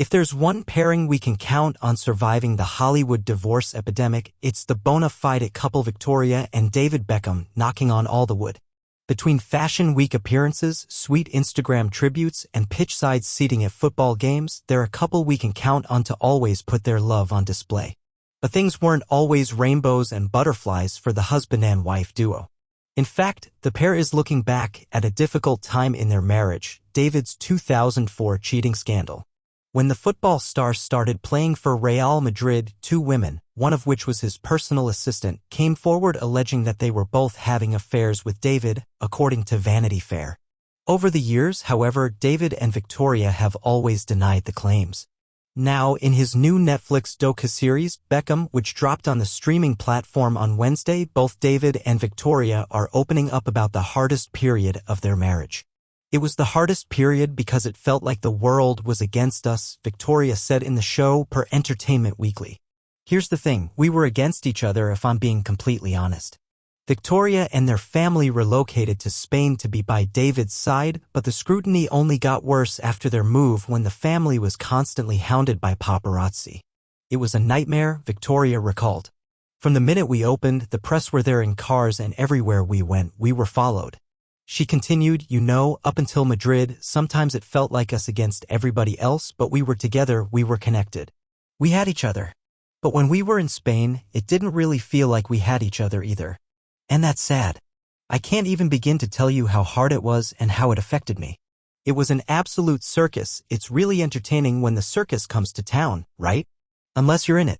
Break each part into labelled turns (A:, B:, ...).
A: If there's one pairing we can count on surviving the Hollywood divorce epidemic, it's the bona fide couple Victoria and David Beckham knocking on all the wood. Between Fashion Week appearances, sweet Instagram tributes, and pitch-side seating at football games, they're a couple we can count on to always put their love on display. But things weren't always rainbows and butterflies for the husband and wife duo. In fact, the pair is looking back at a difficult time in their marriage, David's 2004 cheating scandal. When the football star started playing for Real Madrid, two women, one of which was his personal assistant, came forward alleging that they were both having affairs with David, according to Vanity Fair. Over the years, however, David and Victoria have always denied the claims. Now, in his new Netflix docu-series, Beckham, which dropped on the streaming platform on Wednesday, both David and Victoria are opening up about the hardest period of their marriage. It was the hardest period because it felt like the world was against us, Victoria said in the show per Entertainment Weekly. Here's the thing, we were against each other if I'm being completely honest. Victoria and their family relocated to Spain to be by David's side, but the scrutiny only got worse after their move when the family was constantly hounded by paparazzi. It was a nightmare, Victoria recalled. From the minute we opened, the press were there in cars and everywhere we went, we were followed. She continued, you know, up until Madrid, sometimes it felt like us against everybody else, but we were together, we were connected. We had each other. But when we were in Spain, it didn't really feel like we had each other either. And that's sad. I can't even begin to tell you how hard it was and how it affected me. It was an absolute circus. It's really entertaining when the circus comes to town, right? Unless you're in it.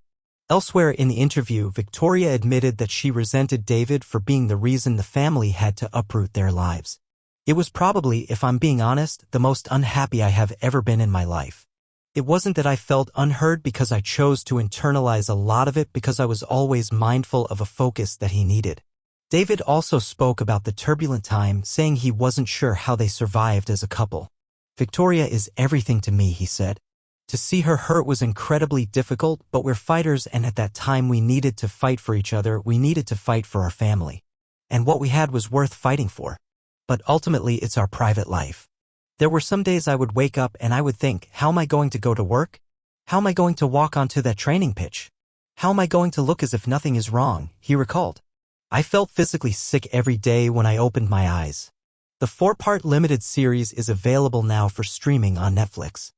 A: Elsewhere in the interview, Victoria admitted that she resented David for being the reason the family had to uproot their lives. It was probably, if I'm being honest, the most unhappy I have ever been in my life. It wasn't that I felt unheard because I chose to internalize a lot of it because I was always mindful of a focus that he needed. David also spoke about the turbulent time, saying he wasn't sure how they survived as a couple. Victoria is everything to me, he said. To see her hurt was incredibly difficult, but we're fighters and at that time we needed to fight for each other, we needed to fight for our family. And what we had was worth fighting for. But ultimately it's our private life. There were some days I would wake up and I would think, how am I going to go to work? How am I going to walk onto that training pitch? How am I going to look as if nothing is wrong, he recalled. I felt physically sick every day when I opened my eyes. The 4-part limited series is available now for streaming on Netflix.